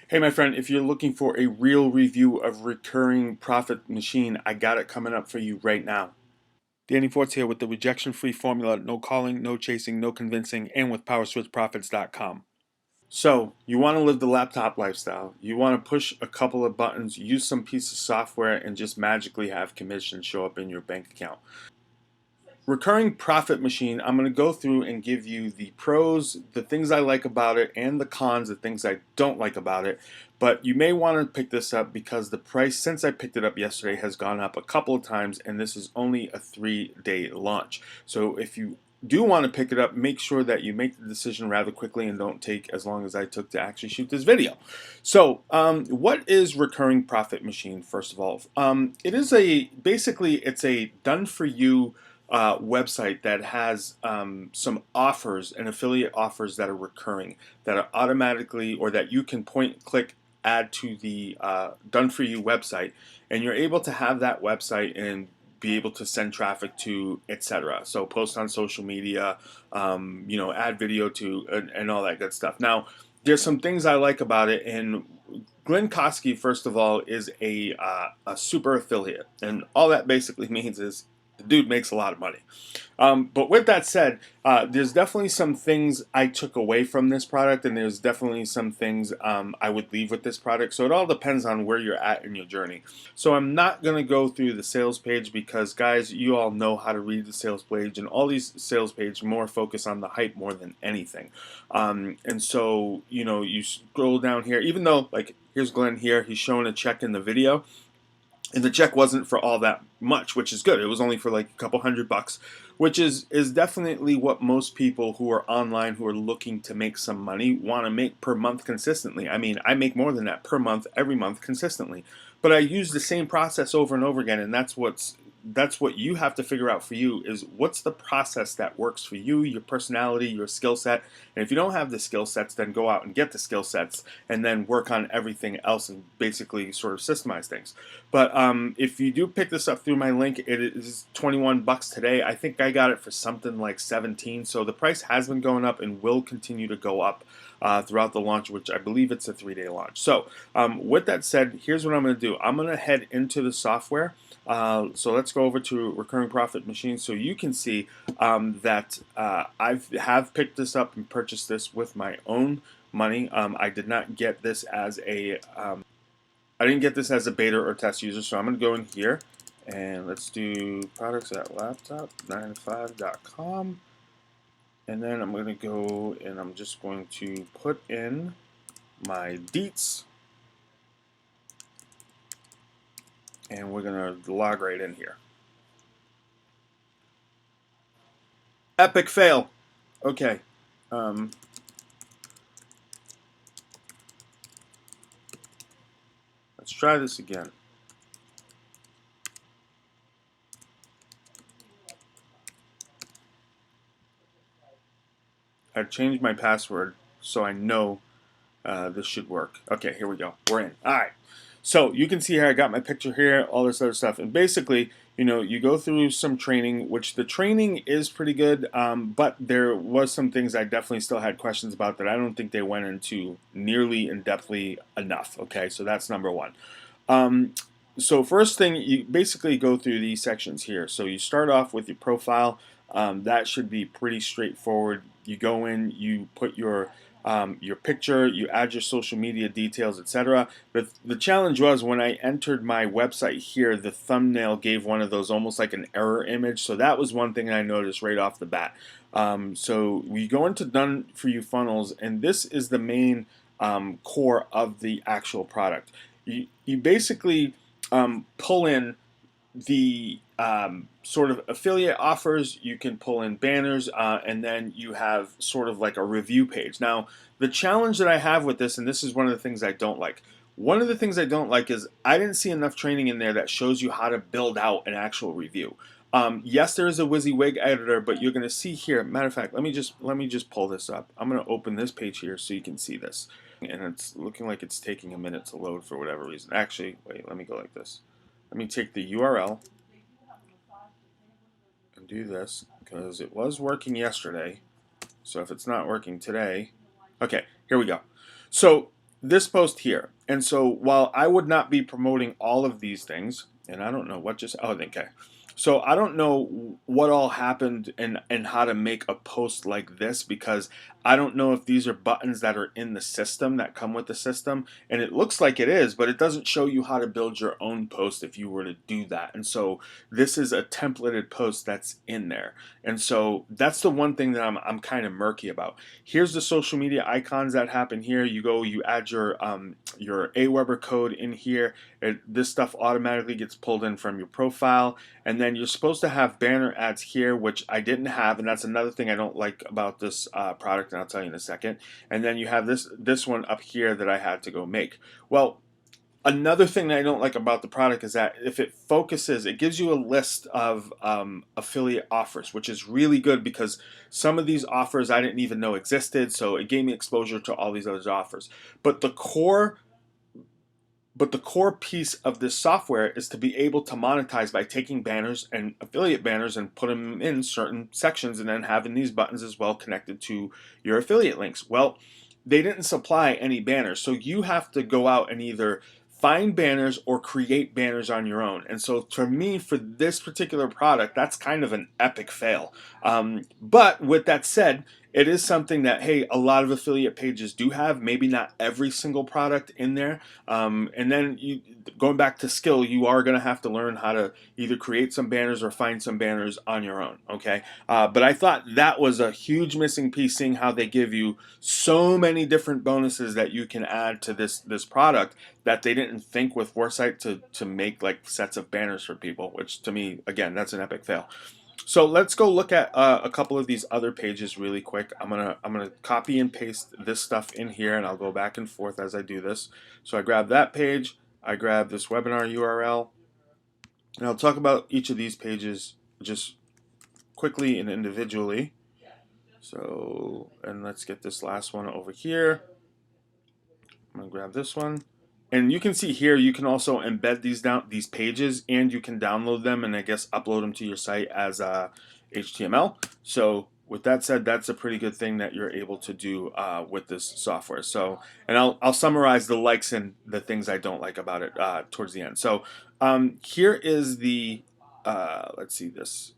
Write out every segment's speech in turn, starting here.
Hey, my friend, if you're looking for a real review of Recurring Profit Machine, I got it coming up for you right now. Danny Fort's here with the rejection free formula: no calling, no chasing, no convincing, and with PowerSwitchProfits.com. So, you want to live the laptop lifestyle. You want to push a couple of buttons, use some piece of software, and just magically have commissions show up in your bank account. Recurring Profit Machine, I'm going to go through and give you the pros, the things I like about it, and the cons, the things I don't like about it. But you may want to pick this up because the price, since I picked it up yesterday, has gone up a couple of times, and this is only a 3-day launch. So if you do want to pick it up, make sure that you make the decision rather quickly and don't take as long as I took to actually shoot this video. So, what is Recurring Profit Machine? First of all, it is basically it's a done for you website that has some offers and affiliate offers that are recurring, that are automatically, or that you can point, click, add to the done for you website, and you're able to have that website and be able to send traffic to, etc. So post on social media, add video to, and all that good stuff. Now, there's some things I like about it, and Glenn Kosky, first of all, is a super affiliate, and all that basically means is the dude makes a lot of money. But with that said, there's definitely some things I took away from this product, and there's definitely some things I would leave with this product. So it all depends on where you're at in your journey. So I'm not going to go through the sales page because, guys, you all know how to read the sales page, and all these sales pages more focus on the hype more than anything. And so, you scroll down here, even though, like, here's Glenn here, he's showing a check in the video. And the check wasn't for all that much, which is good. It was only for like a couple $100, which is definitely what most people who are online who are looking to make some money want to make per month consistently. I mean, I make more than that per month, every month consistently. But I use the same process over and over again, and that's what you have to figure out for you is what's the process that works for you, your personality, your skill set. And if you don't have the skill sets, then go out and get the skill sets and then work on everything else and basically sort of systemize things. But if you do pick this up through my link, it is $21 today. I think I got it for something like 17. So the price has been going up and will continue to go up throughout the launch, which I believe it's a 3-day launch. So with that said, here's what I'm going to do. I'm going to head into the software. So let's go over to Recurring Profit Machine so you can see that I have picked this up and purchased this with my own money. I did not get this as I didn't get this as a beta or test user, so I'm going to go in here and let's do products at laptop9to5.com, and then I'm going to go and I'm just going to put in my deets, and we're going to log right in here. Epic fail. Okay. Let's try this again. I've changed my password so I know this should work. Okay, here we go. We're in. All right. So you can see here I got my picture here, all this other stuff. And basically, you go through some training, which the training is pretty good, but there was some things I definitely still had questions about that I don't think they went into nearly in-depthly enough. Okay, so that's number one. So first thing, you basically go through these sections here. So you start off with your profile. That should be pretty straightforward. You go in, you put your picture, you add your social media details, etc. But the challenge was when I entered my website here, the thumbnail gave one of those almost like an error image. So that was one thing I noticed right off the bat. So we go into done for you funnels, and this is the main core of the actual product. You basically pull in the sort of affiliate offers, you can pull in banners, and then you have sort of like a review page. Now, the challenge that I have with this, and this is one of the things I don't like, one of the things I don't like is I didn't see enough training in there that shows you how to build out an actual review. Yes, there is a WYSIWYG editor, but you're going to see here. Matter of fact, let me just pull this up. I'm going to open this page here so you can see this, and it's looking like it's taking a minute to load for whatever reason. Actually, wait, let me go like this. Let me take the URL and do this because it was working yesterday. So if it's not working today, okay, here we go. So this post here. And so while I would not be promoting all of these things, and I don't know what just, oh, okay. So I don't know what all happened and how to make a post like this, because I don't know if these are buttons that are in the system that come with the system, and it looks like it is, but it doesn't show you how to build your own post if you were to do that. And so this is a templated post that's in there. And so that's the one thing that I'm kind of murky about. Here's the social media icons that happen here. You go, you add your Aweber code in here. This stuff automatically gets pulled in from your profile, and then you're supposed to have banner ads here, which I didn't have, and that's another thing I don't like about this product, and I'll tell you in a second. And then you have this one up here that I had to go make. Well, another thing that I don't like about the product is that if it focuses, it gives you a list of affiliate offers, which is really good because some of these offers I didn't even know existed. So it gave me exposure to all these other offers. But the core piece of this software is to be able to monetize by taking banners and affiliate banners and put them in certain sections, and then having these buttons as well connected to your affiliate links. Well, they didn't supply any banners, so you have to go out and either find banners or create banners on your own. And so for me, for this particular product, that's kind of an epic fail. But with that said, it is something that, hey, a lot of affiliate pages do have, maybe not every single product in there. And then going back to skill, you are going to have to learn how to either create some banners or find some banners on your own. Okay. But I thought that was a huge missing piece, seeing how they give you so many different bonuses that you can add to this product, that they didn't think with foresight to make like sets of banners for people, which to me, again, that's an epic fail. So let's go look at a couple of these other pages really quick. I'm gonna copy and paste this stuff in here, and I'll go back and forth as I do this. So I grab that page, I grab this webinar URL, and I'll talk about each of these pages just quickly and individually. So, and let's get this last one over here. I'm gonna grab this one. And you can see here, you can also embed these pages, and you can download them and I guess upload them to your site as HTML. So with that said, that's a pretty good thing that you're able to do with this software. So, and I'll summarize the likes and the things I don't like about it towards the end. So here is the, let's see this.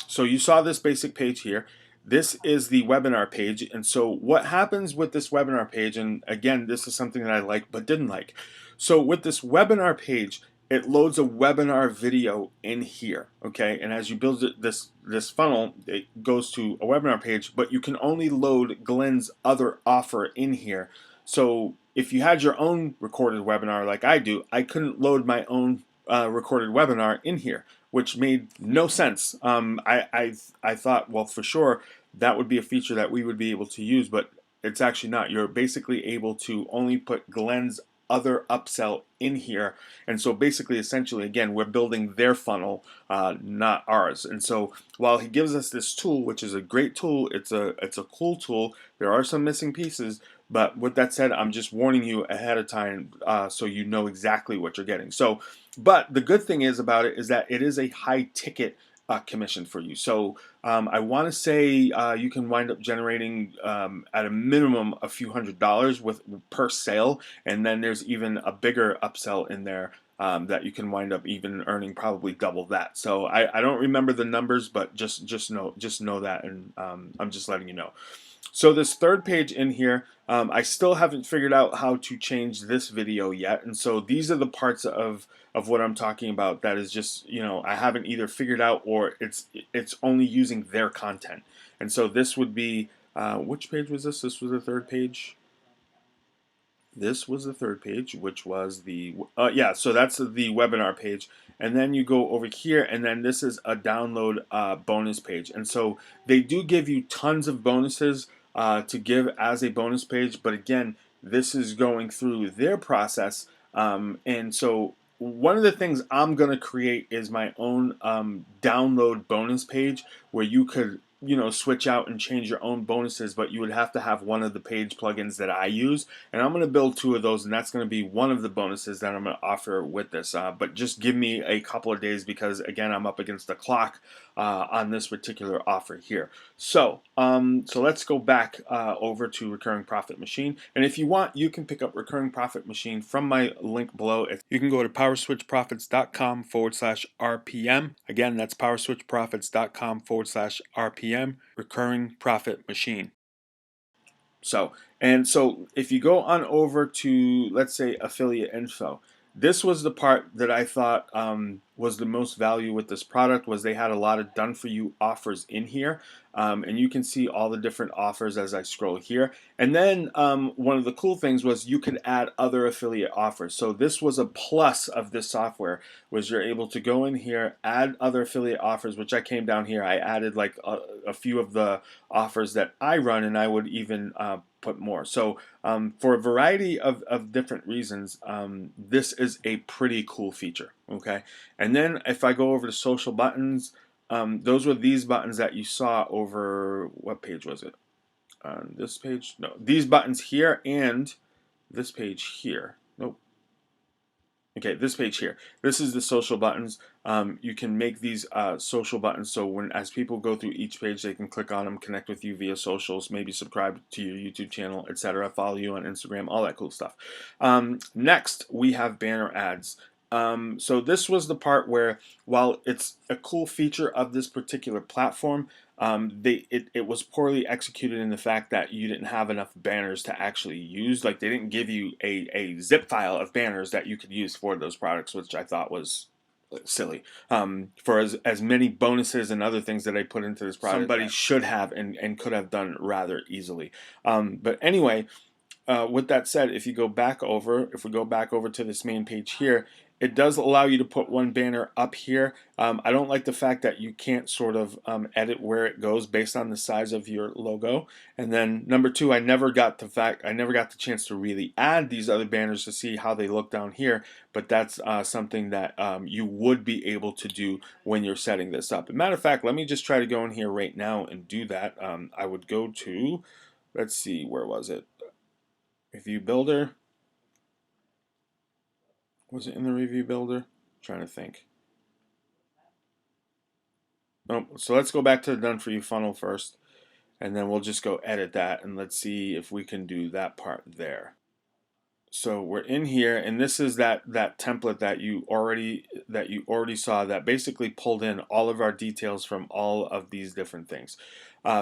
So you saw this basic page here. This is the webinar page. And so what happens with this webinar page, and again, this is something that I like but didn't like. So with this webinar page, it loads a webinar video in here, okay? And as you build this funnel, it goes to a webinar page, but you can only load Glenn's other offer in here. So if you had your own recorded webinar like I do, I couldn't load my own recorded webinar in here, which made no sense. I thought, well, for sure, that would be a feature that we would be able to use, but it's actually not. You're basically able to only put Glenn's other upsell in here. And so basically, essentially, again, we're building their funnel, not ours. And so while he gives us this tool, which is a great tool, it's a cool tool, there are some missing pieces. But with that said, I'm just warning you ahead of time so you know exactly what you're getting. So, but the good thing is about it is that it is a high ticket commission for you. So I want to say you can wind up generating at a minimum a few $100s per sale, and then there's even a bigger upsell in there that you can wind up even earning probably double that. So I don't remember the numbers, but just know that, and I'm just letting you know. So this third page in here, I still haven't figured out how to change this video yet, and so these are the parts of what I'm talking about that is just, you know, I haven't either figured out, or it's only using their content. And so this would be, which page was this? This was the third page. This was the third page, which was the, yeah, so that's the webinar page. And then you go over here, and then this is a download bonus page. And so they do give you tons of bonuses to give as a bonus page. But again, this is going through their process. And so one of the things I'm going to create is my own download bonus page where you could, you know, switch out and change your own bonuses, but you would have to have one of the page plugins that I use, and I'm going to build 2 of those, and that's going to be one of the bonuses that I'm going to offer with this. But just give me a couple of days, because again, I'm up against the clock on this particular offer here. So So let's go back over to Recurring Profit Machine. And if you want, you can pick up Recurring Profit Machine from my link below. You can go to powerswitchprofits.com/RPM. Again, that's powerswitchprofits.com/RPM, Recurring Profit Machine. So if you go on over to, let's say, affiliate info, this was the part that I thought was the most value with this product. Was they had a lot of done for you offers in here, and you can see all the different offers as I scroll here. And then one of the cool things was you could add other affiliate offers. So this was a plus of this software, was you're able to go in here, add other affiliate offers, which I came down here. I added like a few of the offers that I run, and I would even put more. So for a variety of different reasons, this is a pretty cool feature. Okay, and then if I go over to social buttons, those were these buttons that you saw over, what page was it? On this page? No, these buttons here and this page here. Nope. Okay, this page here. This is the social buttons. You can make these social buttons so when as people go through each page, they can click on them, connect with you via socials, maybe subscribe to your YouTube channel, etc. Follow you on Instagram, all that cool stuff. Next, we have banner ads. So this was the part where, while it's a cool feature of this particular platform, it was poorly executed in the fact that you didn't have enough banners to actually use. Like, they didn't give you a zip file of banners that you could use for those products, which I thought was silly. For as many bonuses and other things that I put into this product, somebody should have and could have done rather easily. But anyway, with that said, if we go back over to this main page here, it does allow you to put one banner up here. I don't like the fact that you can't sort of edit where it goes based on the size of your logo. And then number two, I never got the chance to really add these other banners to see how they look down here. But that's something that you would be able to do when you're setting this up. As a matter of fact, let me just try to go in here right now and do that. I would go to, let's see, where was it? Review Builder. Was it in the Review Builder? I'm trying to think. Oh, so let's go back to the Done For You funnel first, and then we'll just go edit that, and let's see if we can do that part there. So we're in here, and this is that template that you already saw, that basically pulled in all of our details from all of these different things.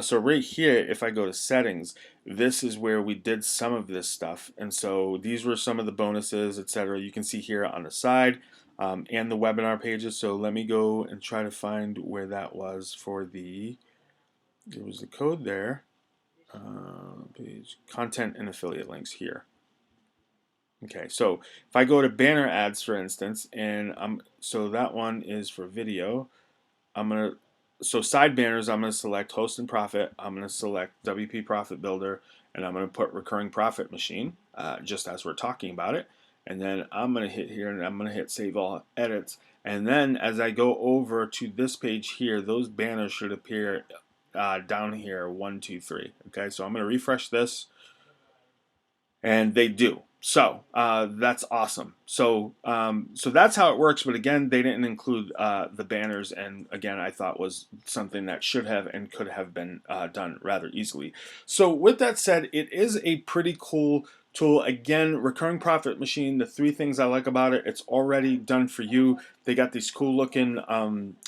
So right here, if I go to settings, this is where we did some of this stuff, and so these were some of the bonuses, etc. You can see here on the side, and the webinar pages. So let me go and try to find where that was for the. There was the code there. Page content and affiliate links here. Okay, so if I go to banner ads, for instance, and so that one is for video. So side banners, I'm gonna select host and profit. I'm gonna select WP Profit Builder, and I'm gonna put recurring profit machine, just as we're talking about it. And then I'm gonna hit here, and I'm gonna hit save all edits. And then as I go over to this page here, those banners should appear down here, 1, 2, 3. Okay, so I'm gonna refresh this. And they do. So that's awesome. So that's how it works. But again, they didn't include the banners, and again, I thought was something that should have and could have been done rather easily. So with that said, it is a pretty cool tool. Again, recurring profit machine. The three things I like about it: it's already done for you. They got these cool looking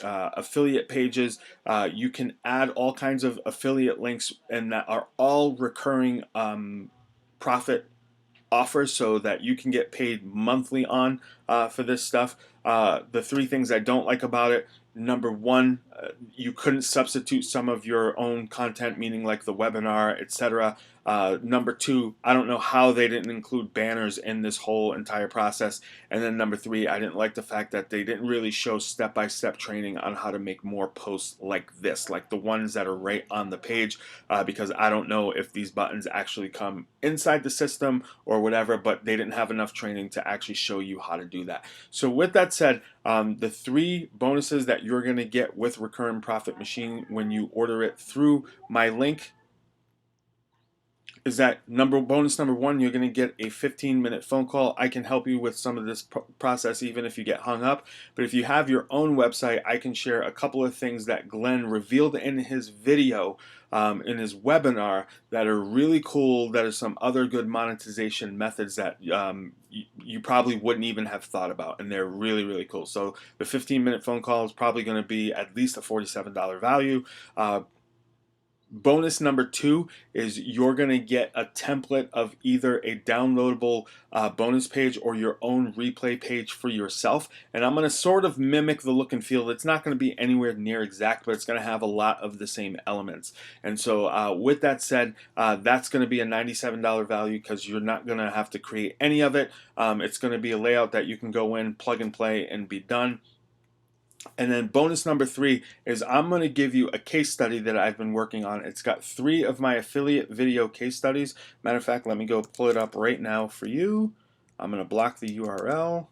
affiliate pages. You can add all kinds of affiliate links, and that are all recurring profit offers, so that you can get paid monthly on for this stuff. The three things I don't like about it: number one, you couldn't substitute some of your own content, meaning like the webinar, etc. Number two, I don't know how they didn't include banners in this whole entire process. And then number three, I didn't like the fact that they didn't really show step-by-step training on how to make more posts like this, like the ones that are right on the page, because I don't know if these buttons actually come inside the system or whatever, but they didn't have enough training to actually show you how to do that. So with that said, the three bonuses that you're going to get with Recurring Profit Machine when you order it through my link is that bonus number one, you're going to get a 15-minute phone call. I can help you with some of this process even if you get hung up. But if you have your own website, I can share a couple of things that Glenn revealed in his video, in his webinar, that are really cool, that are some other good monetization methods that you probably wouldn't even have thought about, and they're really, really cool. So the 15-minute phone call is probably going to be at least a $47 value. Bonus number two is you're going to get a template of either a downloadable bonus page or your own replay page for yourself. And I'm going to sort of mimic the look and feel. It's not going to be anywhere near exact, but it's going to have a lot of the same elements. And so with that said, that's going to be a $97 value because you're not going to have to create any of it. It's going to be a layout that you can go in, plug and play, and be done. And then bonus number three is I'm going to give you a case study that I've been working on. It's got 3 of my affiliate video case studies. Matter of fact, let me go pull it up right now for you. I'm going to block the URL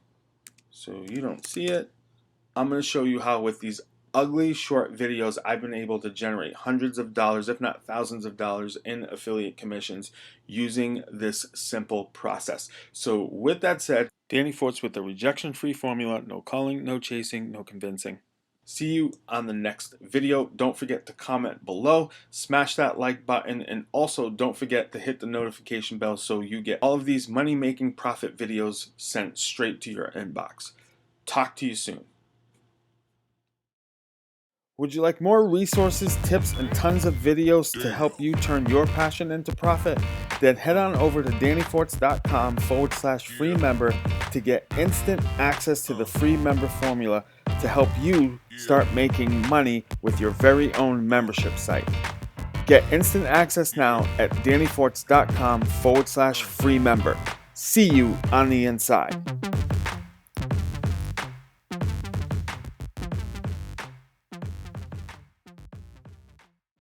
so you don't see it. I'm going to show you how with these ugly short videos I've been able to generate hundreds of dollars, if not thousands of dollars, in affiliate commissions using this simple process. So with that said, Danny Forts with the rejection-free formula: no calling, no chasing, no convincing. See you on the next video. Don't forget to comment below, smash that like button, and also don't forget to hit the notification bell so you get all of these money-making profit videos sent straight to your inbox. Talk to you soon. Would you like more resources, tips, and tons of videos to help you turn your passion into profit? Then head on over to dannyforts.com/free member to get instant access to the free member formula to help you start making money with your very own membership site. Get instant access now at dannyforts.com/free member. See you on the inside.